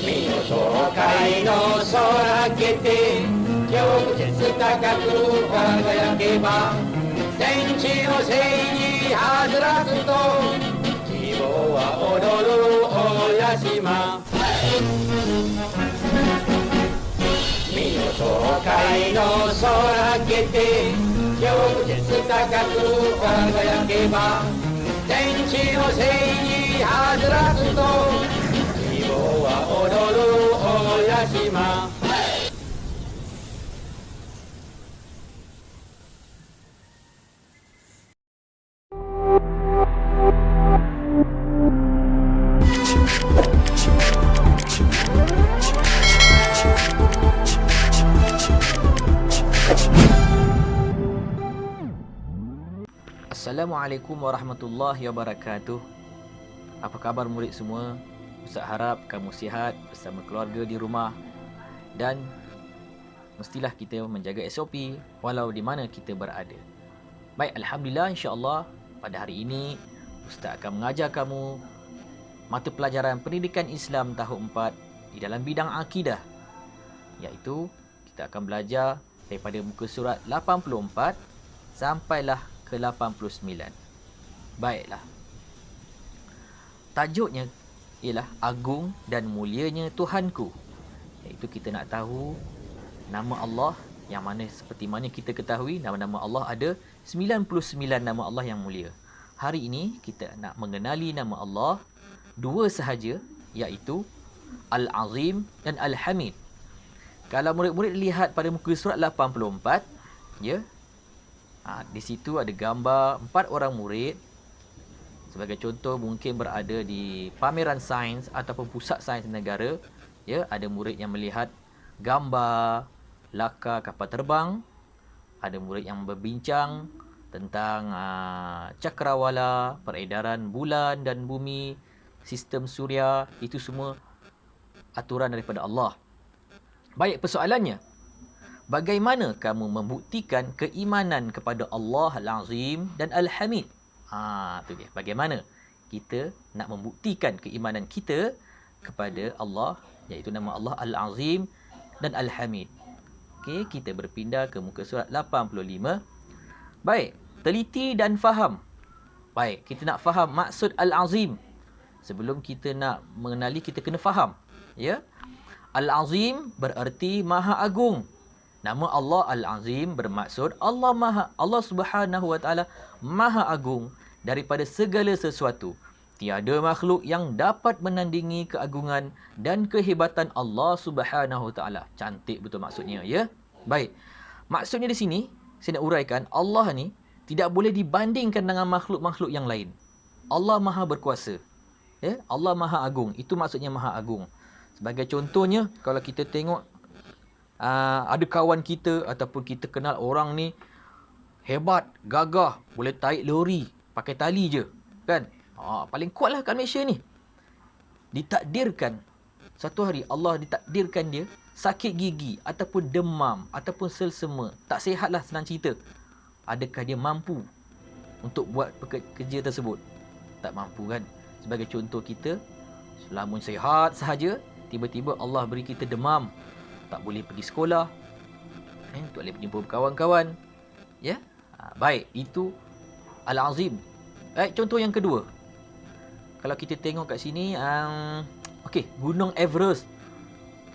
見事界の空けて翌日高く輝けば天地のせいにはずらずと希望は踊る大屋島見事界の空けて翌日高く輝けば天地のせいにはずらずと希望は踊る大屋島Assalamualaikum warahmatullahi wabarakatuh. Apa khabar murid semua? Ustaz harap kamu sihat bersama keluarga di rumah dan mestilah kita menjaga SOP walau di mana kita berada. Baik, alhamdulillah, insya-Allah pada hari ini Ustaz akan mengajar kamu mata pelajaran Pendidikan Islam tahun 4 di dalam bidang akidah, iaitu kita akan belajar daripada muka surat 84 sampailah ke 89. Baiklah. Tajuknya ialah Agung dan Mulianya Tuhanku. Iaitu kita nak tahu nama Allah yang mana seperti mana kita ketahui nama-nama Allah ada 99 nama Allah yang mulia. Hari ini kita nak mengenali nama Allah dua sahaja, iaitu Al-Azim dan Al-Hamid. Kalau murid-murid lihat pada muka surat 84, ya, di situ ada gambar 4 orang murid. Sebagai contoh, mungkin berada di pameran sains ataupun pusat sains negara. Ya, ada murid yang melihat gambar laka kapal terbang. Ada murid yang berbincang tentang cakrawala, peredaran bulan dan bumi, sistem suria. Itu semua aturan daripada Allah. Baik, persoalannya, bagaimana kamu membuktikan keimanan kepada Allah Al-Azim dan Al-Hamid? Itu dia. Bagaimana kita nak membuktikan keimanan kita kepada Allah, iaitu nama Allah Al-Azim dan Al-Hamid. Okey, kita berpindah ke muka surat 85. Baik, teliti dan faham. Baik, kita nak faham maksud Al-Azim. Sebelum kita nak mengenali, kita kena faham. Ya, Al-Azim berarti Maha Agung. Nama Allah Al-Azim bermaksud Allah Subhanahu Wa Taala Maha Agung daripada segala sesuatu. Tiada makhluk yang dapat menandingi keagungan dan kehebatan Allah Subhanahu Wa Taala. Cantik betul maksudnya, ya. Baik. Maksudnya di sini saya nak uraikan, Allah ni tidak boleh dibandingkan dengan makhluk-makhluk yang lain. Allah Maha berkuasa. Ya, Allah Maha Agung. Itu maksudnya Maha Agung. Sebagai contohnya, kalau kita tengok ada kawan kita ataupun kita kenal orang ni hebat, gagah, boleh tarik lori pakai tali je, kan? Paling kuatlah kat Malaysia ni. Ditakdirkan satu hari Allah ditakdirkan dia sakit gigi ataupun demam ataupun selsema, tak sihatlah, senang cerita. Adakah dia mampu untuk buat kerja tersebut? Tak mampu, kan? Sebagai contoh, kita selamun sihat sahaja, tiba-tiba Allah beri kita demam, tak boleh pergi sekolah, tak boleh berjumpa kawan-kawan. Ya, baik, itu Al-Azim. Baik, contoh yang kedua. Kalau kita tengok kat sini, okey, Gunung Everest.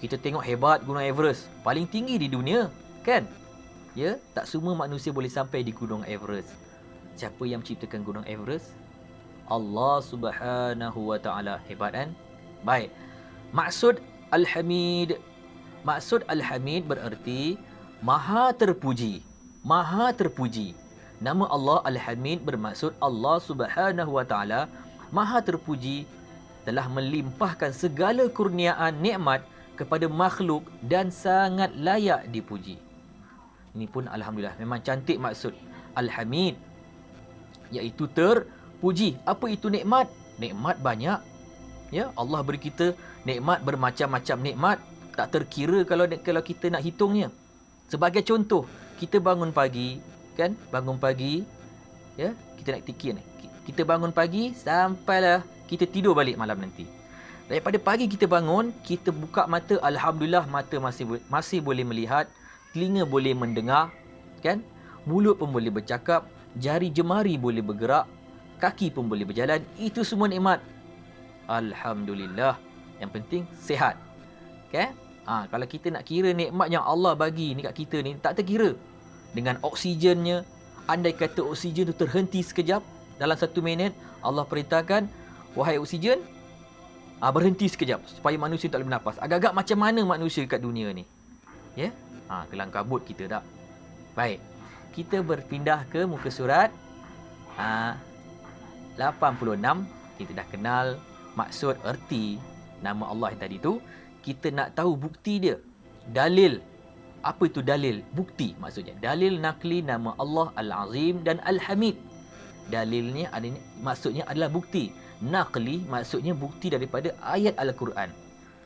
Kita tengok hebat Gunung Everest, paling tinggi di dunia, kan? Ya, tak semua manusia boleh sampai di Gunung Everest. Siapa yang menciptakan Gunung Everest? Allah Subhanahu Wa Taala. Hebat, kan? Baik. Maksud Al-Hamid. Maksud Al-Hamid berarti Maha terpuji. Maha terpuji. Nama Allah Al-Hamid bermaksud Allah Subhanahu Wa Taala Maha terpuji telah melimpahkan segala kurniaan nikmat kepada makhluk dan sangat layak dipuji. Ini pun alhamdulillah, memang cantik maksud Al-Hamid, iaitu terpuji. Apa itu nikmat? Nikmat banyak. Ya, Allah beri kita nikmat, bermacam-macam nikmat, tak terkira kalau kita nak hitungnya. Sebagai contoh, kita bangun pagi, kan? Bangun pagi, ya, kita nak fikir ni. Kita bangun pagi sampailah kita tidur balik malam nanti. Daripada pagi kita bangun, kita buka mata, alhamdulillah mata masih boleh melihat, telinga boleh mendengar, kan? Mulut pun boleh bercakap, jari jemari boleh bergerak, kaki pun boleh berjalan. Itu semua nikmat. Alhamdulillah. Yang penting sihat. Okay? Kalau kita nak kira nikmat yang Allah bagi ni kat kita ni, tak terkira. Dengan oksigennya, andai kata oksigen tu terhenti sekejap, dalam 1 minit, Allah perintahkan, wahai oksigen, berhenti sekejap supaya manusia tak boleh bernafas. Agak-agak macam mana manusia kat dunia ni? Ya? Kelang kabut kita tak? Baik. Kita berpindah ke muka surat 86. Kita dah kenal maksud erti nama Allah yang tadi tu. Kita nak tahu bukti dia. Dalil. Apa itu dalil? Bukti maksudnya. Dalil nakli nama Allah Al-Azim dan Al-Hamid. Dalilnya maksudnya adalah bukti. Naqli maksudnya bukti daripada ayat Al-Quran.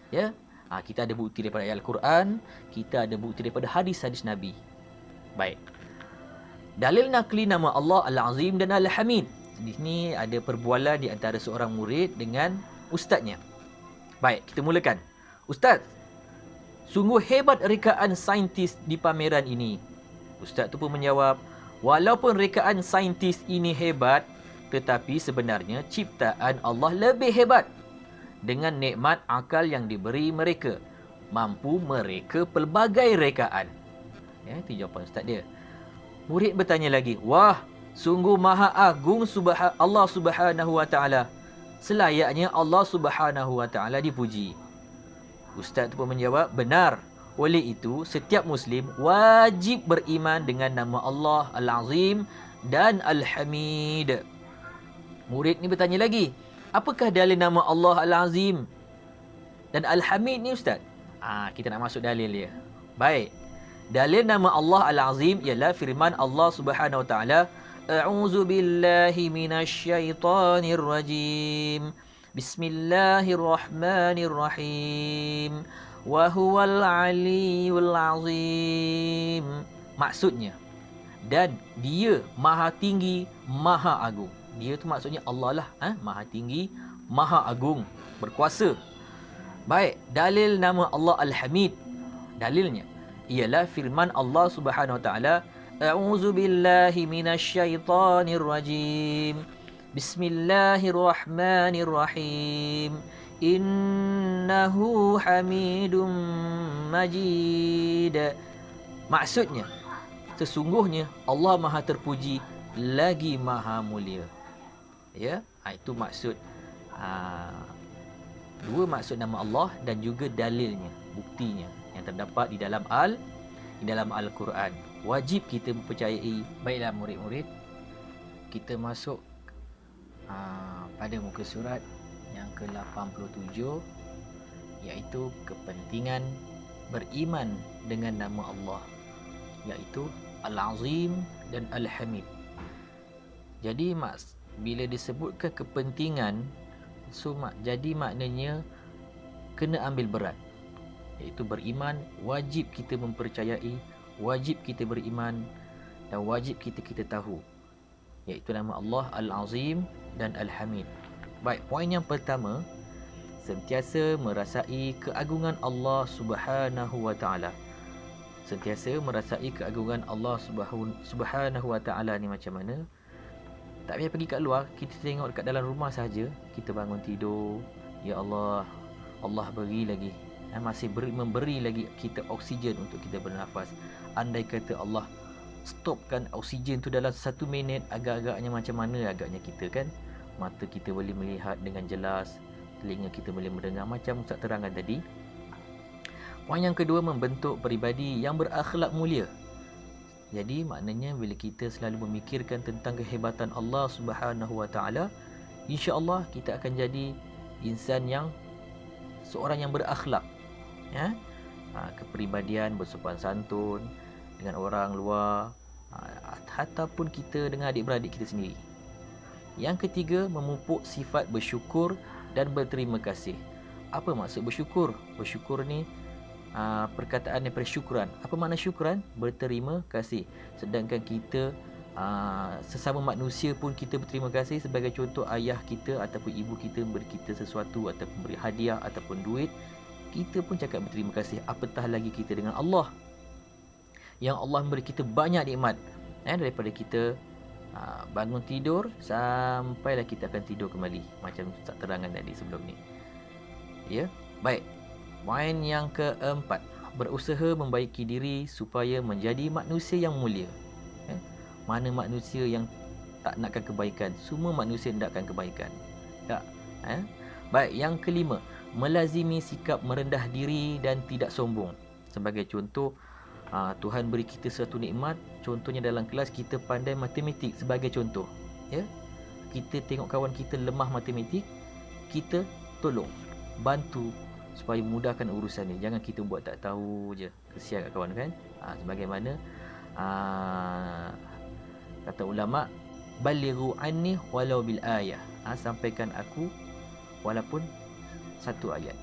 Ya? Kita ada bukti daripada ayat Al-Quran, kita ada bukti daripada hadis-hadis Nabi. Baik. Dalil naqli nama Allah Al-Azim dan Al-Hamid. Di sini ada perbualan di antara seorang murid dengan ustaznya. Baik, kita mulakan. Ustaz, sungguh hebat rekaan saintis di pameran ini. Ustaz tu pun menjawab, walaupun rekaan saintis ini hebat, tetapi sebenarnya ciptaan Allah lebih hebat. Dengan nikmat akal yang diberi mereka, mampu mereka pelbagai rekaan. Ya, itu jawapan ustaz dia. Murid bertanya lagi, wah, sungguh maha agung Allah Subhanahu wa taala. Selayaknya Allah Subhanahu wa taala dipuji. Ustaz tu pun menjawab, benar. Oleh itu, setiap Muslim wajib beriman dengan nama Allah Al-Azim dan Al-Hamid. Murid ni bertanya lagi, apakah dalil nama Allah Al-Azim dan Al-Hamid ni Ustaz? Kita nak masuk dalil dia. Baik. Dalil nama Allah Al-Azim ialah firman Allah Subhanahu Wa Taala, A'udzu billahi minasyaitonir rajim. Bismillahirrahmanirrahim. Wa huwal aliyyul azim. Maksudnya, dan dia maha tinggi, maha agung. Dia tu maksudnya Allah lah, maha tinggi, maha agung, berkuasa. Baik, dalil nama Allah Al-Hamid. Dalilnya ialah firman Allah Subhanahu Wa Taala, A'udzu billahi minasyaitonir rajim. Bismillahirrahmanirrahim. Innahu Hamidum Majid. Maksudnya, sesungguhnya Allah Maha terpuji lagi Maha mulia. Ya, itu maksud dua maksud nama Allah dan juga dalilnya, buktinya yang terdapat di dalam Al-Quran. Wajib kita mempercayai. Baiklah murid-murid, kita masuk pada muka surat yang ke-87, iaitu kepentingan beriman dengan nama Allah, iaitu Al-Azim dan Al-Hamid. Jadi bila disebutkan kepentingan, jadi maknanya kena ambil berat, iaitu beriman, wajib kita mempercayai, wajib kita beriman dan wajib kita tahu, iaitu nama Allah Al-Azim dan Al-Hamid. Baik, poin yang pertama, sentiasa merasai keagungan Allah Subhanahu wa taala. Sentiasa merasai keagungan Allah Subhanahu wa taala ni macam mana? Tak payah pergi kat luar, kita tengok dekat dalam rumah saja. Kita bangun tidur, ya Allah, Allah beri lagi, masih memberi lagi kita oksigen untuk kita bernafas. Andai kata Allah stopkan oksigen tu dalam 1 minit, agak-agaknya macam mana agaknya kita kan? Mata kita boleh melihat dengan jelas, telinga kita boleh mendengar macam Ustaz terangkan tadi. Poin yang kedua, membentuk peribadi yang berakhlak mulia. Jadi maknanya bila kita selalu memikirkan tentang kehebatan Allah Subhanahu wa taala, insya-Allah kita akan jadi insan yang seorang yang berakhlak. Ya. Kepribadian bersopan santun dengan orang luar, ataupun kita dengan adik-beradik kita sendiri. Yang ketiga, memupuk sifat bersyukur dan berterima kasih. Apa maksud bersyukur? Bersyukur ni perkataan daripada syukran. Apa makna syukran? Berterima kasih. Sedangkan kita sesama manusia pun kita berterima kasih. Sebagai contoh, ayah kita ataupun ibu kita beri kita sesuatu ataupun beri hadiah ataupun duit, kita pun cakap berterima kasih. Apatah lagi kita dengan Allah, yang Allah memberi kita banyak nikmat, daripada kita bangun tidur sampailah kita akan tidur kembali, macam Ustaz terangkan tadi sebelum ni. Ya, baik. Poin yang keempat, berusaha membaiki diri supaya menjadi manusia yang mulia. Mana manusia yang tak nakkan kebaikan? Semua manusia nakkan kebaikan. Tak? Baik, yang kelima, melazimi sikap merendah diri dan tidak sombong. Sebagai contoh, Tuhan beri kita satu nikmat. Contohnya dalam kelas kita pandai matematik, sebagai contoh. Ya, kita tengok kawan kita lemah matematik, kita tolong, bantu supaya mudahkan urusan ni. Jangan kita buat tak tahu je. Kesian kat kawan kan. Sebagaimana kata ulama, balighu anni walau bil ayah. Sampaikan aku walaupun satu ayat.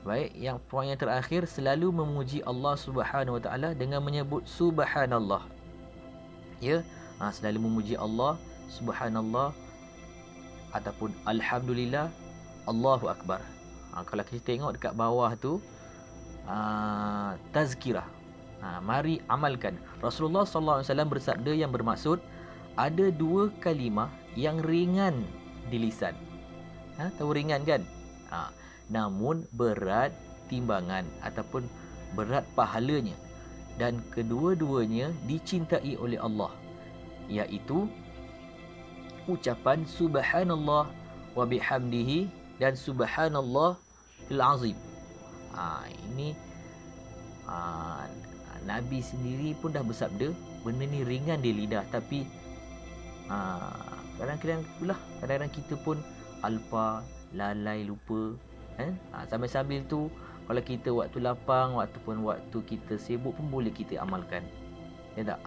Baik, yang poin yang terakhir, selalu memuji Allah Subhanahu Wa Taala dengan menyebut subhanallah. Ya, selalu memuji Allah, subhanallah ataupun alhamdulillah, Allahu akbar. Kalau kita tengok dekat bawah tu, tazkirah. Mari amalkan. Rasulullah SAW bersabda yang bermaksud, ada dua kalimah yang ringan di lisan. Tahu ringan kan? Namun berat timbangan ataupun berat pahalanya, dan kedua-duanya dicintai oleh Allah, iaitu ucapan subhanallah wa bihamdihi dan subhanallah al-azim. Ini Nabi sendiri pun dah bersabda, benda ni ringan di lidah, tapi kadang-kadang kita pun alpa, lalai, lupa. Sambil-sambil tu, kalau kita waktu lapang ataupun waktu kita sibuk pun boleh kita amalkan. Ya tak?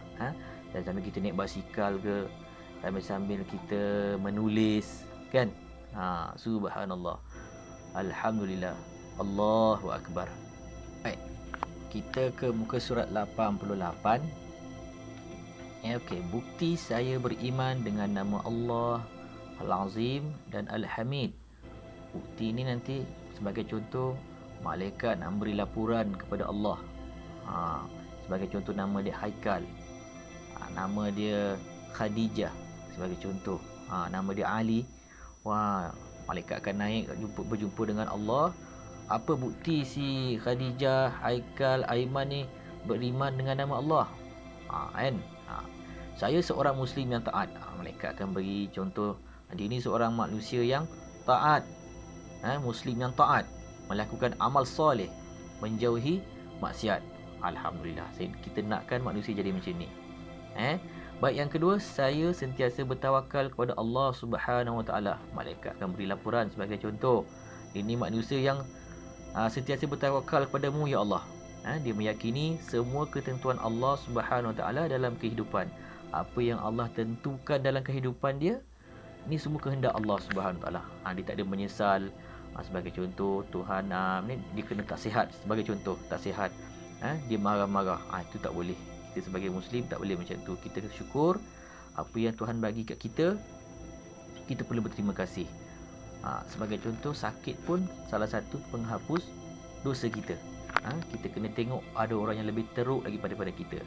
Dan sambil kita naik basikal ke, sambil-sambil kita menulis kan. Subhanallah, alhamdulillah, Allahu akbar. Baik, kita ke muka surat 88. Okey, bukti saya beriman dengan nama Allah Al-Azim dan Al-Hamid. Bukti ini nanti sebagai contoh, malaikat nak beri laporan kepada Allah. Sebagai contoh, nama dia Haikal, nama dia Khadijah sebagai contoh, nama dia Ali. Malaikat akan naik berjumpa dengan Allah. Apa bukti si Khadijah, Haikal, Aiman ni beriman dengan nama Allah? Kan? Saya seorang Muslim yang taat. Malaikat akan beri contoh, dia ni seorang manusia yang taat, Muslim yang taat, melakukan amal soleh, menjauhi maksiat. Alhamdulillah, kita nakkan manusia jadi macam ni. Baik, yang kedua, saya sentiasa bertawakal kepada Allah Subhanahu Wa Taala. Malaikat akan beri laporan sebagai contoh, ini manusia yang sentiasa bertawakal kepadamu ya Allah. Dia meyakini semua ketentuan Allah Subhanahu Wa Taala dalam kehidupan. Apa yang Allah tentukan dalam kehidupan dia, ni semua kehendak Allah Subhanahu Wa Taala. Dia tak ada menyesal. Sebagai contoh, Tuhan ni dia kena tak sihat, sebagai contoh, tak sihat, dia marah-marah. Itu tak boleh. Kita sebagai Muslim tak boleh macam tu. Kita syukur apa yang Tuhan bagi kat kita, kita perlu berterima kasih. Sebagai contoh, sakit pun salah satu penghapus dosa kita. Kita kena tengok ada orang yang lebih teruk lagi pada kita.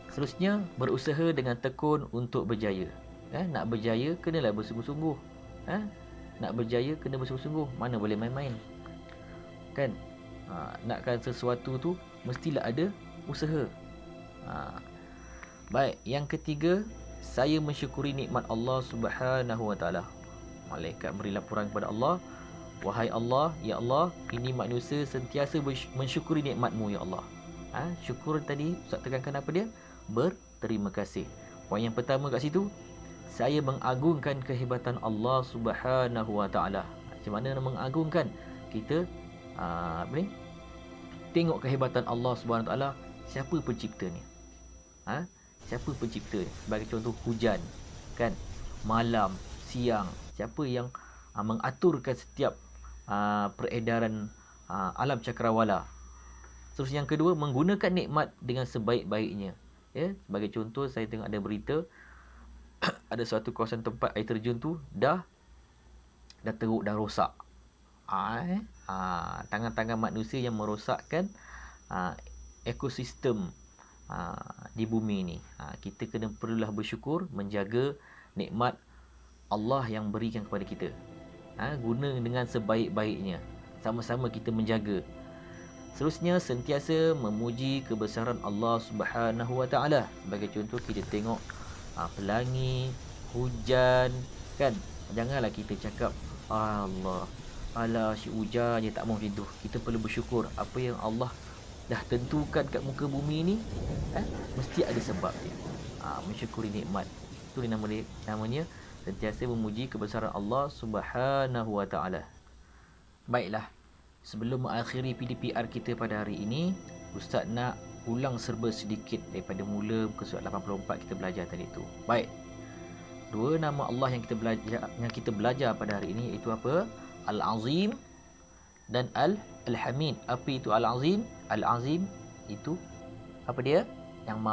Seterusnya, berusaha dengan tekun untuk berjaya. Nak berjaya, kenalah bersungguh-sungguh. Nak berjaya, kena bersungguh-sungguh. Mana boleh main-main. Kan? Nakkan sesuatu tu, mestilah ada usaha. Baik, yang ketiga, saya mensyukuri nikmat Allah Subhanahu Wa Taala. Malaikat beri laporan kepada Allah, wahai Allah, ya Allah, ini manusia sentiasa mensyukuri nikmat-Mu ya Allah. Syukur tadi Ustaz tekankan apa dia? Berterima kasih. Poin yang pertama kat situ, saya mengagungkan kehebatan Allah Subhanahu Wa Taala. Macam mana nak mengagungkan? Kita tengok kehebatan Allah Subhanahu Wa Taala. Siapa pencipta ni? Siapa pencipta ni? Sebagai contoh, hujan, kan? Malam, siang. Siapa yang mengaturkan setiap peredaran alam cakrawala? Terus yang kedua, menggunakan nikmat dengan sebaik-baiknya. Ya, sebagai contoh, saya tengok ada berita ada suatu kawasan tempat air terjun tu dah teruk, dah rosak. Tangan-tangan manusia yang merosakkan ekosistem di bumi ni. Kita kena perlulah bersyukur, menjaga nikmat Allah yang berikan kepada kita. Guna dengan sebaik-baiknya. Sama-sama kita menjaga. Seterusnya, sentiasa memuji kebesaran Allah Subhanahu Wa Taala. Sebagai contoh, kita tengok pelangi, hujan, kan? Janganlah kita cakap Allah, alah si hujan je tak mau macam tu. Kita perlu bersyukur apa yang Allah dah tentukan kat muka bumi ni, mesti ada sebab dia. Mensyukuri nikmat. Itu namanya sentiasa memuji kebesaran Allah Subhanahu Wa Taala. Baiklah. Sebelum mengakhiri PDPR kita pada hari ini, Ustaz nak ulang serba sedikit daripada mula muka surat 84 kita belajar tadi tu. Baik. Dua nama Allah yang kita belajar pada hari ini iaitu apa? Al-Azim dan Al-Hamid. Apa itu Al-Azim? Al-Azim itu apa dia? Yang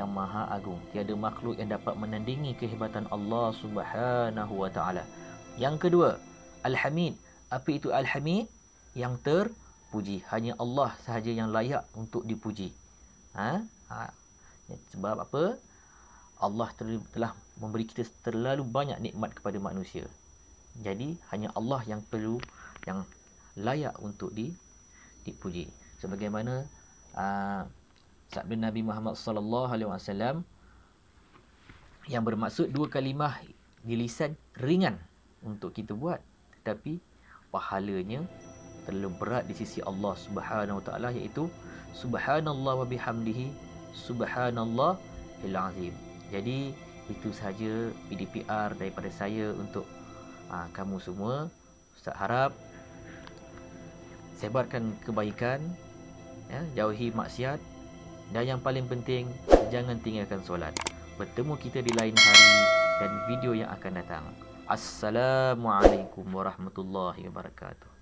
Maha Agung. Tiada makhluk yang dapat menandingi kehebatan Allah Subhanahu Wa Taala. Yang kedua, Al-Hamid. Apa itu Al-Hamid? Yang terpuji. Hanya Allah sahaja yang layak untuk dipuji. Sebab apa? Allah telah memberi kita terlalu banyak nikmat kepada manusia. Jadi hanya Allah yang layak untuk dipuji. Sebagaimana sabda Nabi Muhammad sallallahu alaihi wasallam yang bermaksud dua kalimah di lisan ringan untuk kita buat, tetapi pahalanya terlalu berat di sisi Allah Subhanahu Wa Taala, iaitu subhanallah wa bihamdihi subhanallahil azim. Jadi itu sahaja PDPR daripada saya untuk kamu semua. Ustaz harap sebarkan kebaikan, jauhi maksiat, dan yang paling penting jangan tinggalkan solat. Bertemu kita di lain hari dan video yang akan datang. Assalamualaikum warahmatullahi wabarakatuh.